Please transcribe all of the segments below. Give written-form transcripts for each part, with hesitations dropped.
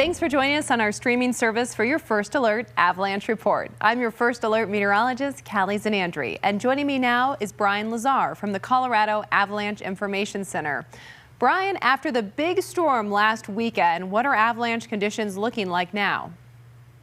Thanks for joining us on our streaming service for your First Alert Avalanche Report. I'm your First Alert meteorologist, Callie Zanandri, and joining me now is Brian Lazar from the Colorado Avalanche Information Center. Brian, after the big storm last weekend, what are avalanche conditions looking like now?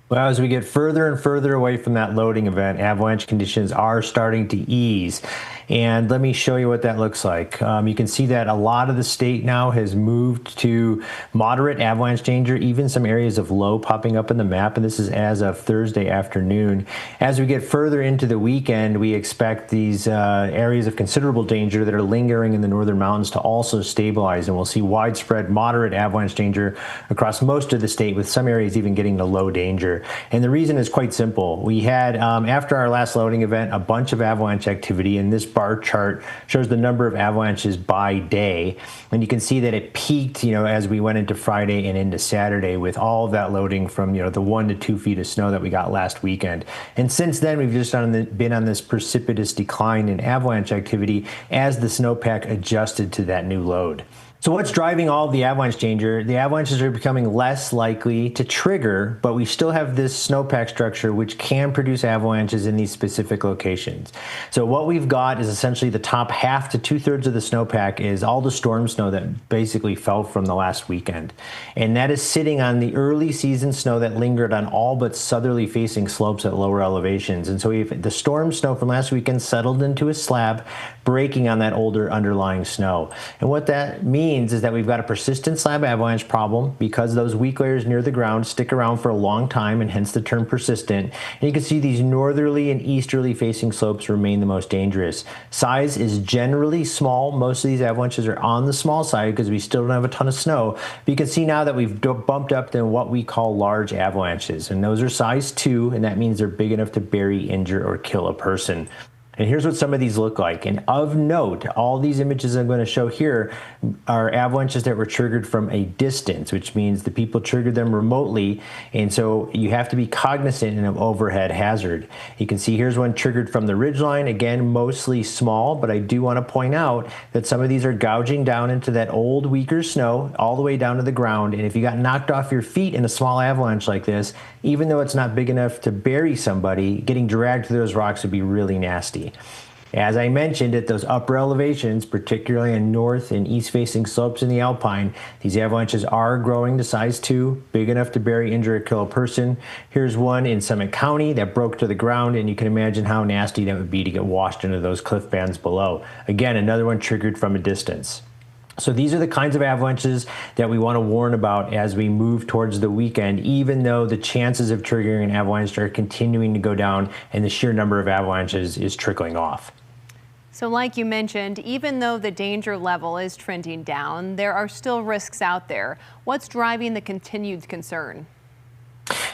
Well, as we get further and further away from that loading event, avalanche conditions are starting to ease. And let me show you what that looks like. You can see that a lot of the state now has moved to moderate avalanche danger, even some areas of low popping up in the map. And this is as of Thursday afternoon. As we get further into the weekend, we expect these areas of considerable danger that are lingering in the northern mountains to also stabilize. And we'll see widespread moderate avalanche danger across most of the state, with some areas even getting to low danger. And the reason is quite simple. We had, after our last loading event, a bunch of avalanche activity, and this bar chart shows the number of avalanches by day. And you can see that it peaked, as we went into Friday and into Saturday with all of that loading from, the 1 to 2 feet of snow that we got last weekend. And since then, we've just been on this precipitous decline in avalanche activity as the snowpack adjusted to that new load. So what's driving all of the avalanche danger? The avalanches are becoming less likely to trigger, but we still have this snowpack structure which can produce avalanches in these specific locations. So what we've got is essentially the top half to 2/3 of the snowpack is all the storm snow that basically fell from the last weekend. And that is sitting on the early season snow that lingered on all but southerly facing slopes at lower elevations. And so the storm snow from last weekend settled into a slab, breaking on that older underlying snow. And what that means is that we've got a persistent slab avalanche problem because those weak layers near the ground stick around for a long time, and hence the term persistent. And you can see these northerly and easterly facing slopes remain the most dangerous. Size is generally small. Most of these avalanches are on the small side because we still don't have a ton of snow. But you can see now that we've bumped up to what we call large avalanches, and those are size 2, and that means they're big enough to bury, injure, or kill a person. And here's what some of these look like. And of note, all these images I'm going to show here are avalanches that were triggered from a distance, which means the people triggered them remotely. And so you have to be cognizant of overhead hazard. You can see here's one triggered from the ridgeline. Again, mostly small, but I do want to point out that some of these are gouging down into that old, weaker snow all the way down to the ground. And if you got knocked off your feet in a small avalanche like this, even though it's not big enough to bury somebody, getting dragged through those rocks would be really nasty. As I mentioned, at those upper elevations, particularly in north and east-facing slopes in the Alpine, these avalanches are growing to size 2, big enough to bury, injure, or kill a person. Here's one in Summit County that broke to the ground, and you can imagine how nasty that would be to get washed into those cliff bands below. Again, another one triggered from a distance. So these are the kinds of avalanches that we want to warn about as we move towards the weekend, even though the chances of triggering an avalanche are continuing to go down and the sheer number of avalanches is trickling off. So like you mentioned, even though the danger level is trending down, there are still risks out there. What's driving the continued concern?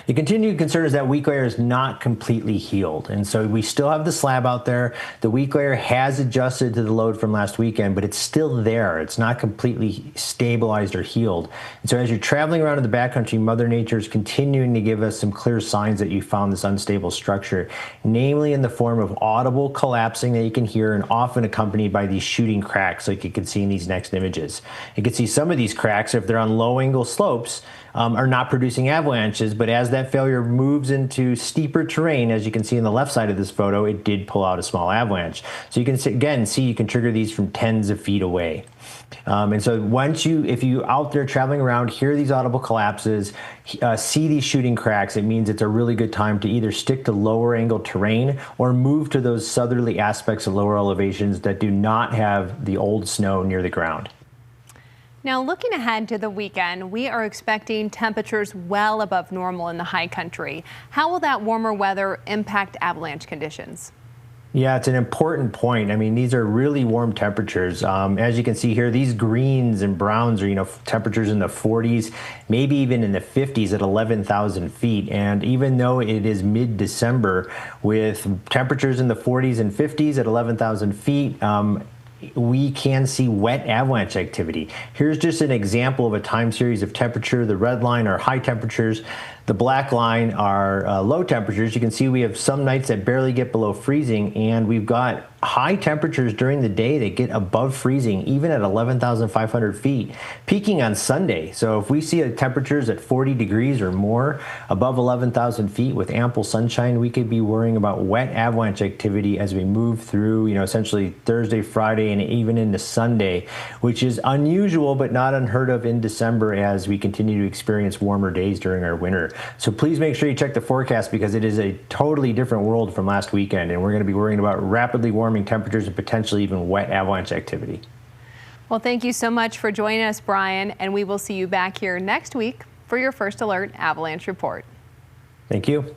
The continued concern is that weak layer is not completely healed. And so we still have the slab out there. The weak layer has adjusted to the load from last weekend, but it's still there. It's not completely stabilized or healed. And so as you're traveling around in the backcountry, Mother Nature is continuing to give us some clear signs that you found this unstable structure, namely in the form of audible collapsing that you can hear, and often accompanied by these shooting cracks like you can see in these next images. You can see some of these cracks, if they're on low angle slopes, are not producing avalanches, but as that failure moves into steeper terrain, as you can see in the left side of this photo, it did pull out a small avalanche. So you can again see you can trigger these from tens of feet away. And so if you out there traveling around, hear these audible collapses, see these shooting cracks, it means it's a really good time to either stick to lower angle terrain or move to those southerly aspects of lower elevations that do not have the old snow near the ground. Now, looking ahead to the weekend, we are expecting temperatures well above normal in the high country. How will that warmer weather impact avalanche conditions? Yeah, it's an important point. I mean, these are really warm temperatures. As you can see here, these greens and browns are, temperatures in the 40s, maybe even in the 50s at 11,000 feet. And even though it is mid-December with temperatures in the 40s and 50s at 11,000 feet, we can see wet avalanche activity. Here's just an example of a time series of temperature. The red line are high temperatures. The black line are low temperatures. You can see we have some nights that barely get below freezing, and we've got high temperatures during the day that get above freezing, even at 11,500 feet, peaking on Sunday. So if we see temperatures at 40 degrees or more above 11,000 feet with ample sunshine, we could be worrying about wet avalanche activity as we move through, essentially Thursday, Friday, and even into Sunday, which is unusual but not unheard of in December as we continue to experience warmer days during our winter. So please make sure you check the forecast, because it is a totally different world from last weekend, and we're going to be worrying about rapidly warming temperatures and potentially even wet avalanche activity. Well, thank you so much for joining us, Brian, and we will see you back here next week for your First Alert Avalanche Report. Thank you.